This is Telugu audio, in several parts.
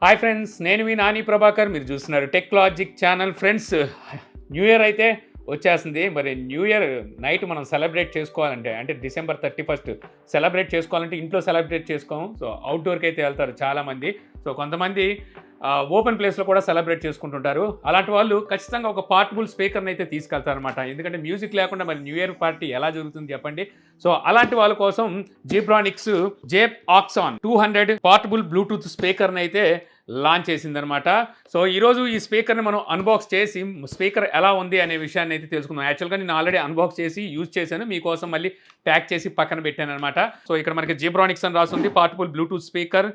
హాయ్ ఫ్రెండ్స్, నేను మీ నాని ప్రభాకర్. మీరు చూస్తున్నారు tech logic channel. Friends, new year అయితే వచ్చేస్తుంది. మరి న్యూ ఇయర్ నైట్ మనం సెలబ్రేట్ చేసుకోవాలంటే, అంటే డిసెంబర్ 31 సెలబ్రేట్ చేసుకోవాలంటే ఇంట్లో సెలబ్రేట్ చేసుకోము. సో అవుట్డోర్కి అయితే వెళ్తారు చాలామంది. సో కొంతమంది ఓపెన్ ప్లేస్లో కూడా సెలబ్రేట్ చేసుకుంటుంటారు. అలాంటి వాళ్ళు ఖచ్చితంగా ఒక పోర్టబుల్ స్పీకర్ని అయితే తీసుకెళ్తారనమాట. ఎందుకంటే మ్యూజిక్ లేకుండా మరి న్యూ ఇయర్ పార్టీ ఎలా జరుగుతుంది చెప్పండి. సో అలాంటి వాళ్ళ కోసం జీబ్రానిక్స్ జేబ్ ఆక్సాన్ 200 పోర్టబుల్ బ్లూటూత్ స్పీకర్ని అయితే లాంచ్ చేసిందనమాట. సో ఈరోజు ఈ స్పీకర్ని మనం అన్బాక్స్ చేసి స్పీకర్ ఎలా ఉంది అనే విషయాన్ని అయితే తెలుసుకుందాం. యాక్చువల్గా నేను ఆల్రెడీ అన్బాక్స్ చేసి యూజ్ చేశాను, మీకోసం మళ్ళీ ప్యాక్ చేసి పక్కన పెట్టాను అనమాట. సో ఇక్కడ మనకి జీబ్రానిక్స్ అని రాస్తుంది, portable Bluetooth speaker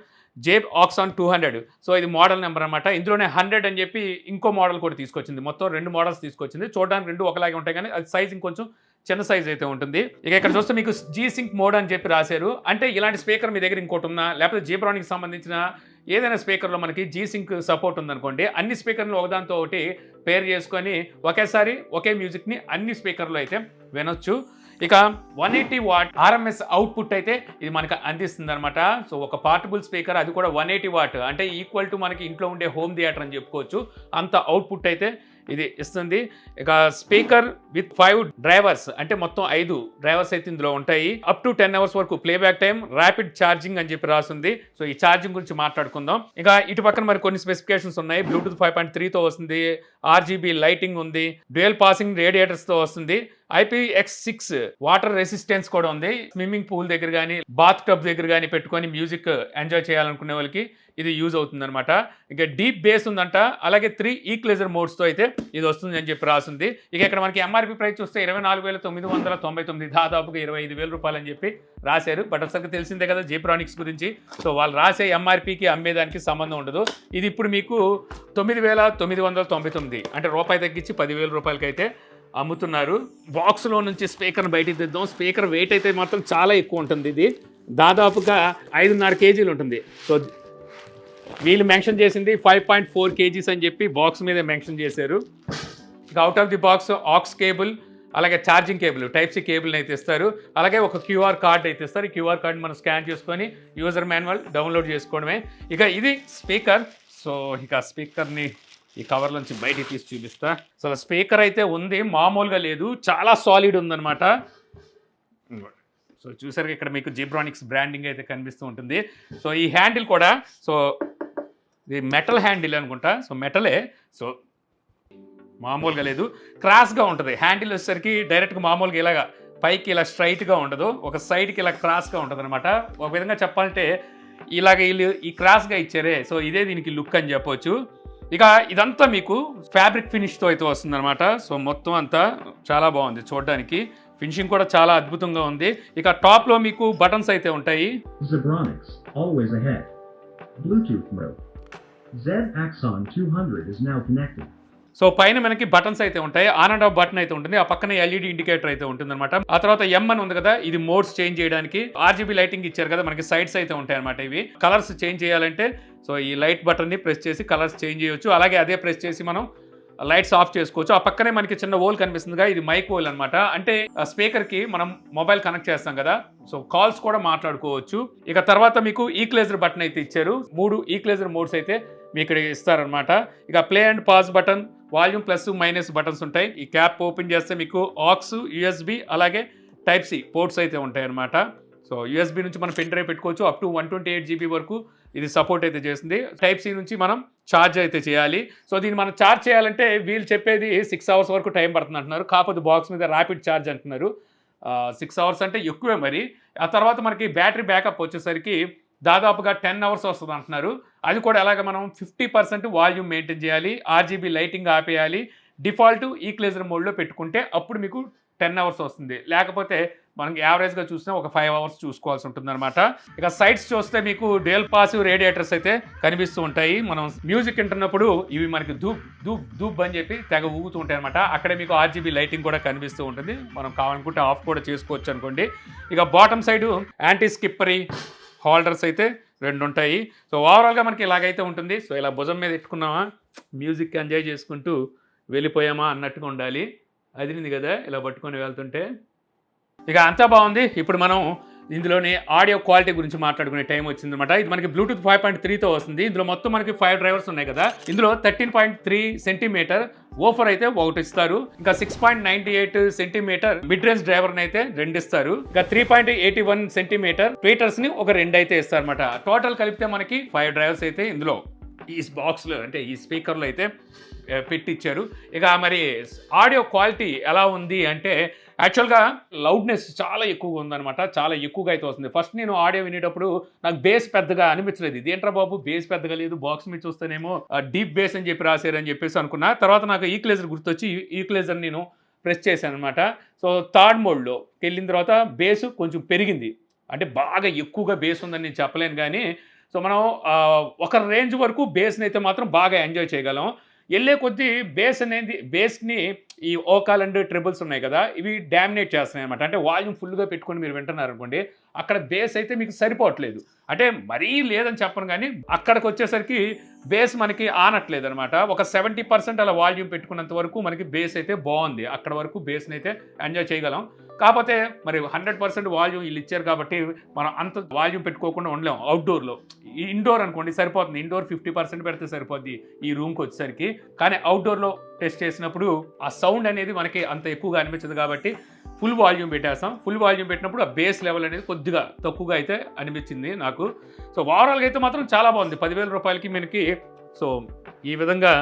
Zeb Axon 200. So ఇది మోడల్ నెంబర్ అనమాట. ఇందులోనే 100 అని చెప్పి ఇంకో మోడల్ కూడా తీసుకొచ్చింది. మొత్తం 2 మోడల్స్ తీసుకొచ్చింది. చూడడానికి 2 ఒకలాగే ఉంటాయి, కానీ అది సైజ్ ఇంకొంచెం చిన్న సైజ్ అయితే ఉంటుంది. ఇక ఇక్కడ చూస్తే మీకు జీ సింక్ మోడ్ అని చెప్పి రాశారు. అంటే ఇలాంటి స్పీకర్ మీ దగ్గర ఇంకోటి ఉన్నా, లేకపోతే జీబ్రానిక్స్ సంబంధించిన ఏదైనా స్పీకర్లో మనకి జీ సింక్ సపోర్ట్ ఉందనుకోండి, అన్ని స్పీకర్లు ఒకదాంతో ఒకటి పేర్ చేసుకొని ఒకేసారి ఒకే మ్యూజిక్ని అన్ని స్పీకర్లో అయితే వినొచ్చు. ఇక 180 వాట్ ఆర్ఎంఎస్ అవుట్పుట్ అయితే ఇది మనకు అందిస్తుంది అనమాట. సో ఒక పోర్టబుల్ స్పీకర్, అది కూడా 180 వాట్, అంటే ఈక్వల్ టు మనకి ఇంట్లో ఉండే హోమ్ థియేటర్ అని చెప్పుకోవచ్చు. అంత అవుట్పుట్ అయితే ఇది ఇస్తుంది. ఇక స్పీకర్ విత్ 5 డ్రైవర్స్, అంటే మొత్తం 5 డ్రైవర్స్ అయితే ఇందులో ఉంటాయి. అప్ టు 10 అవర్స్ వరకు ప్లేబ్యాక్ టైం, ర్యాపిడ్ ఛార్జింగ్ అని చెప్పి రాస్తుంది. సో ఈ ఛార్జింగ్ గురించి మాట్లాడుకుందాం. ఇక ఇటు పక్కన మరి కొన్ని స్పెసిఫికేషన్స్ ఉన్నాయి. బ్లూటూత్ 5.3తో వస్తుంది, RGB లైటింగ్ ఉంది, డ్యూయల్ పాసింగ్ రేడియేటర్స్తో వస్తుంది, IPX6 వాటర్ రెసిస్టెన్స్ కూడా ఉంది. స్విమ్మింగ్ పూల్ దగ్గర కానీ బాత్ టబ్ దగ్గర కానీ పెట్టుకొని మ్యూజిక్ ఎంజాయ్ చేయాలనుకునే వాళ్ళకి ఇది యూజ్ అవుతుంది అనమాట. ఇక డీప్ బేస్ ఉందంట, అలాగే 3 ఈక్వలైజర్ మోడ్స్తో అయితే ఇది వస్తుంది అని చెప్పి రాసింది. ఇక ఇక్కడ మనకి ఎంఆర్పి ప్రైస్ చూస్తే 24,999, దాదాపుగా 25,000 రూపాయలు అని చెప్పి రాశారు. బట్ అసలు తెలిసిందే కదా జీబ్రానిక్స్ గురించి. సో వాళ్ళు రాసే ఎంఆర్పికి అమ్మేదానికి సంబంధం ఉండదు. ఇది ఇప్పుడు మీకు 9,999, అంటే రూపాయి తగ్గించి 10,000 రూపాయలకి అయితే అమ్ముతున్నారు. బాక్స్లో నుంచి స్పీకర్ని బయటికి తెద్దాం. స్పీకర్ వెయిట్ అయితే మాత్రం చాలా ఎక్కువ ఉంటుంది. ఇది దాదాపుగా 5.5 కేజీలు ఉంటుంది. సో వీళ్ళు మెన్షన్ చేసింది 5.4 కేజీస్ అని చెప్పి బాక్స్ మీద మెన్షన్ చేశారు. ఇక out of the box aux cable, అలాగే ఛార్జింగ్ కేబుల్, టైప్ సి కేబుల్ని అయితే ఇస్తారు. అలాగే ఒక క్యూఆర్ కార్డ్ అయితే ఇస్తారు. ఈ క్యూఆర్ కార్డ్ మనం స్కాన్ చేసుకొని యూజర్ మాన్యువల్ డౌన్లోడ్ చేసుకోవడమే. ఇక ఇది స్పీకర్. సో ఇక స్పీకర్ని ఈ కవర్ నుంచి బయటికి తీసి చూపిస్తా. సో స్పీకర్ అయితే ఉంది, మామూలుగా లేదు, చాలా సాలిడ్ ఉందన్నమాట. సో చూసారు ఇక్కడ మీకు జీబ్రానిక్స్ బ్రాండింగ్ అయితే కనిపిస్తూ ఉంటుంది. సో ఈ హ్యాండిల్ కూడా, సో ఇది మెటల్ హ్యాండిల్ అనుకుంటా. సో మెటలే, సో మామూలుగా లేదు, క్రాస్గా ఉంటుంది. హ్యాండిల్ వచ్చేసరికి డైరెక్ట్గా మామూలుగా ఇలాగా పైకి ఇలా స్ట్రైట్గా ఉండదు, ఒక సైడ్కి ఇలా క్రాస్గా ఉంటుంది అనమాట. ఒక విధంగా చెప్పాలంటే ఇలాగ వీళ్ళు ఈ క్రాస్గా ఇచ్చారే, సో ఇదే దీనికి లుక్ అని చెప్పవచ్చు. ఇక ఇదంతా మీకు ఫ్యాబ్రిక్ ఫినిష్తో అయితే వస్తుందన్నమాట. సో మొత్తం అంతా చాలా బాగుంది చూడడానికి, ఫినిషింగ్ కూడా చాలా అద్భుతంగా ఉంది. ఇక టాప్లో మీకు బటన్స్ అయితే ఉంటాయి. Zebronics, always ahead. Bluetooth mode. Zeb Axon 200 is now connected. So పైన మనకి బటన్స్ అయితే ఉంటాయి, ఆన్ అండ్ ఆఫ్ బటన్ అయితే ఉంటుంది, ఆ పక్కన ఎల్ఈడి ఇండికేటర్ అయితే ఉంటుంది అనమాట. ఆ తర్వాత ఎం అని ఉంది కదా, ఇది మోడ్స్ చేంజ్ చేయడానికి. RGB లైటింగ్ ఇచ్చారు కదా, మనకి సైడ్స్ అయితే ఉంటాయి అనమాట. ఇవి కలర్స్ చేంజ్ చేయాలంటే సో ఈ లైట్ బటన్ని ప్రెస్ చేసి కలర్స్ చేంజ్ చేయొచ్చు. అలాగే అదే ప్రెస్ చేసి మనం లైట్స్ ఆఫ్ చేసుకోవచ్చు. ఆ పక్కనే మనకి చిన్న హోల్ కనిపిస్తుందిగా, ఇది మైక్ హోల్ అనమాట. అంటే స్పీకర్కి మనం మొబైల్ కనెక్ట్ చేస్తాం కదా, సో కాల్స్ కూడా మాట్లాడుకోవచ్చు. ఇక తర్వాత మీకు ఈక్వలైజర్ బటన్ అయితే ఇచ్చారు. 3 ఈక్వలైజర్ మోడ్స్ అయితే మీ ఇక్కడ ఇస్తారనమాట. ఇక play and pause button, volume plus minus buttons ఉంటాయి. ఈ క్యాప్ ఓపెన్ చేస్తే మీకు ఆక్స్, USB, అలాగే టైప్ సి పోర్ట్స్ అయితే ఉంటాయి అనమాట. సో USB నుంచి మనం పెన్ డ్రైవ్ పెట్టుకోవచ్చు. అప్ టు 128 GB వరకు ఇది సపోర్ట్ అయితే చేస్తుంది. టైప్ సి నుంచి మనం ఛార్జ్ అయితే చేయాలి. సో దీన్ని మనం ఛార్జ్ చేయాలంటే వీళ్ళు చెప్పేది 6 అవర్స్ వరకు టైం పడుతుంది అంటున్నారు. కాకపోతే బాక్స్ మీద ర్యాపిడ్ ఛార్జ్ అంటున్నారు. 6 అవర్స్ అంటే ఎక్కువే మరి. ఆ తర్వాత మనకి బ్యాటరీ బ్యాకప్ వచ్చేసరికి దాదాపుగా 10 అవర్స్ వస్తుంది అంటున్నారు. అది కూడా ఎలాగ మనం 50% వాల్యూమ్ మెయింటైన్ చేయాలి, RGB లైటింగ్ ఆపేయాలి, డిఫాల్ట్ ఈక్వలైజర్ మోడ్లో పెట్టుకుంటే అప్పుడు మీకు 10 అవర్స్ వస్తుంది. లేకపోతే మనకి యావరేజ్గా చూసినా ఒక 5 అవర్స్ చూసుకోవాల్సి ఉంటుంది అనమాట. ఇక సైడ్స్ చూస్తే మీకు డ్యూయల్ పాసివ్ రేడియేటర్స్ అయితే కనిపిస్తూ ఉంటాయి. మనం మ్యూజిక్ వింటున్నప్పుడు ఇవి మనకి ధూప్ ధూప్ ధూప్ అని చెప్పి తెగ ఊగుతూ ఉంటాయి అనమాట. అక్కడే మీకు RGB లైటింగ్ కూడా కనిపిస్తూ ఉంటుంది. మనం కావాలనుకుంటే ఆఫ్ కూడా చేసుకోవచ్చు అనుకోండి. ఇక బాటమ్ సైడు యాంటీ స్కిప్పరీ హోల్డర్స్ అయితే 2 ఉంటాయి. సో ఓవరాల్గా మనకి ఇలాగైతే ఉంటుంది. సో ఇలా భుజం మీద ఎట్టుకున్నామా, మ్యూజిక్ ఎంజాయ్ చేసుకుంటూ వెళ్ళిపోయామా అన్నట్టుగా ఉండాలి. అదిరింది కదా ఇలా పట్టుకొని వెళ్తుంటే. ఇక అంతా బాగుంది. ఇప్పుడు మనం ఇందులోనే ఆడియో క్వాలిటీ గురించి మాట్లాడుకునే టైం వచ్చిందనమాట. ఇది మనకి బ్లూటూత్ 5.3తో వస్తుంది. ఇందులో మొత్తం మనకి 5 డ్రైవర్స్ ఉన్నాయి కదా. ఇందులో 13.3 సెంటీమీటర్ ఓఫర్ అయితే ఒకటి ఇస్తారు. ఇంకా 6.98 సెంటీమీటర్ మిడ్ రేంజ్ డ్రైవర్ని అయితే 2 ఇస్తారు. ఇంకా 3.81 సెంటీమీటర్ ట్వీటర్స్ ని ఒక 2 అయితే ఇస్తారు అనమాట. టోటల్ కలిపితే మనకి 5 డ్రైవర్స్ అయితే ఇందులో ఈ బాక్స్లో అంటే ఈ స్పీకర్లో అయితే పెట్టిచ్చారు. ఇక మరి ఆడియో క్వాలిటీ ఎలా ఉంది అంటే యాక్చువల్గా లౌడ్నెస్ చాలా ఎక్కువగా ఉందన్నమాట. చాలా ఎక్కువగా అయితే వస్తుంది. ఫస్ట్ నేను ఆడియో వినేటప్పుడు నాకు బేస్ పెద్దగా అనిపించలేదు. ఇదేంట్రా బాబు బేస్ పెద్దగా లేదు, బాక్స్ మీద చూస్తేనేమో డీప్ బేస్ అని చెప్పి రాశారని చెప్పేసి అనుకున్నా. తర్వాత నాకు ఈక్వలైజర్ గుర్తొచ్చి ఈక్వలైజర్ నేను ప్రెస్ చేశాను అనమాట. సో థర్డ్ మోడ్లోకి వెళ్ళిన తర్వాత బేస్ కొంచెం పెరిగింది. అంటే బాగా ఎక్కువగా బేస్ ఉందని నేను చెప్పలేను కానీ సో మనం ఒక రేంజ్ వరకు బేస్ని అయితే మాత్రం బాగా ఎంజాయ్ చేయగలం. వెళ్ళే కొద్దీ బేస్ని ఈ ఓకాల్ అండ్ ట్రిబుల్స్ ఉన్నాయి కదా, ఇవి డామినేట్ చేస్తున్నాయి అనమాట. అంటే వాల్యూమ్ ఫుల్గా పెట్టుకొని మీరు వింటున్నారు అనుకోండి, అక్కడ బేస్ అయితే మీకు సరిపోవట్లేదు. అంటే మరీ లేదని చెప్పను కానీ అక్కడికి వచ్చేసరికి బేస్ మనకి ఆనట్లేదు అనమాట. ఒక 70% అలా వాల్యూమ్ పెట్టుకున్నంత వరకు మనకి బేస్ అయితే బాగుంది. అక్కడ వరకు బేస్ని అయితే ఎంజాయ్ చేయగలం. కాకపోతే మరి 100% వాల్యూమ్ వీళ్ళు ఇచ్చారు కాబట్టి మనం అంత వాల్యూమ్ పెట్టుకోకుండా ఉండలేం. అవుట్డోర్లో ఇండోర్ అనుకోండి సరిపోతుంది. ఇండోర్ 50% పెడితే సరిపోద్ది ఈ రూమ్కి వచ్చేసరికి. కానీ అవుట్డోర్లో టెస్ట్ చేసినప్పుడు ఆ సౌండ్ అనేది మనకి అంత ఎక్కువగా అనిపించదు కాబట్టి ఫుల్ వాల్యూమ్ పెట్టేస్తాం. ఫుల్ వాల్యూమ్ పెట్టినప్పుడు ఆ బేస్ లెవెల్ అనేది కొద్దిగా తక్కువగా అయితే అనిపించింది నాకు. సో ఓవరాల్గా అయితే మాత్రం చాలా బాగుంది. 10,000 రూపాయలకి మనకి సో ఈ విధంగా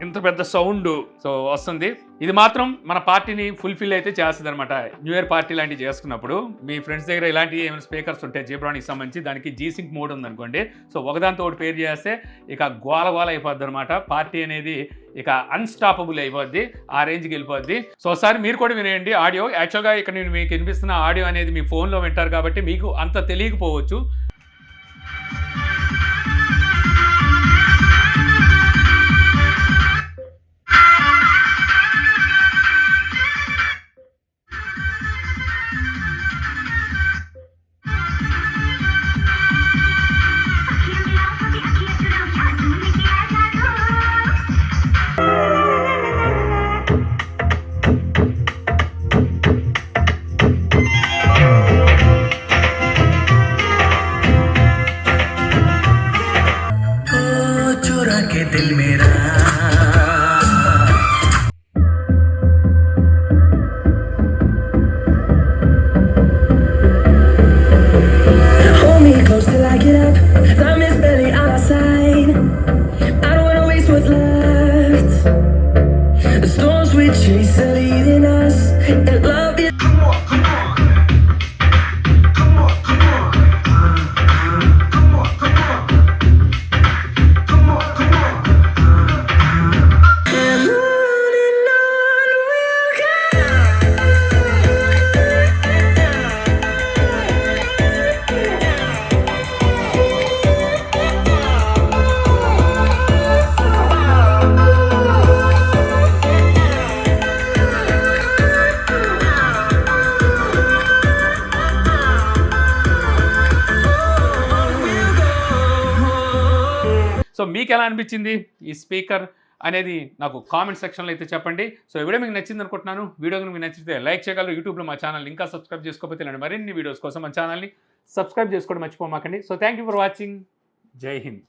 ఇంత పెద్ద సౌండ్ సో వస్తుంది. ఇది మాత్రం మన పార్టీని ఫుల్ఫిల్ అయితే చేస్తుంది అనమాట. న్యూ ఇయర్ పార్టీ లాంటివి చేసుకున్నప్పుడు మీ ఫ్రెండ్స్ దగ్గర ఇలాంటి ఏమైనా స్పీకర్స్ ఉంటాయి జీబ్రానికి సంబంధించి, దానికి G-Sync మోడ్ ఉందనుకోండి. సో ఒకదాంతో ఒకటి పేరు చేస్తే ఇక గోల అయిపోద్ది అనమాట. పార్టీ అనేది ఇక అన్స్టాపబుల్ అయిపోద్ది, ఆ రేంజ్కి వెళ్ళిపోద్ది. సో ఒకసారి మీరు కూడా వినేయండి ఆడియో. యాక్చువల్గా ఇక్కడ నేను మీకు వినిపిస్తున్న ఆడియో అనేది మీ ఫోన్లో వింటారు కాబట్టి మీకు అంత తెలియకపోవచ్చు. दिल मेरा hold me close till I get up. Time is barely on our side. I don't wanna waste what's left. The storms we chase are leading us, and love is so మీకు ఎలా అనిపించింది ఈ స్పీకర్ అనేది నాకు కామెంట్ సెక్షన్లో అయితే చెప్పండి. సో ఈ వీడియో మీకు నచ్చింది అనుకుంటున్నాను. వీడియో మీకు నచ్చితే లైక్ చేయగలరు. యూట్యూబ్లో మా ఛానల్ ఇంకా సబ్స్క్రైబ్ చేసుకోకపోతే ఇలాంటి మరిన్ని వీడియోస్ కోసం మా ఛానల్ని సబ్స్క్రైబ్ చేసుకోవడం మర్చిపోమాకండి. So thank you for watching. జై హింద్.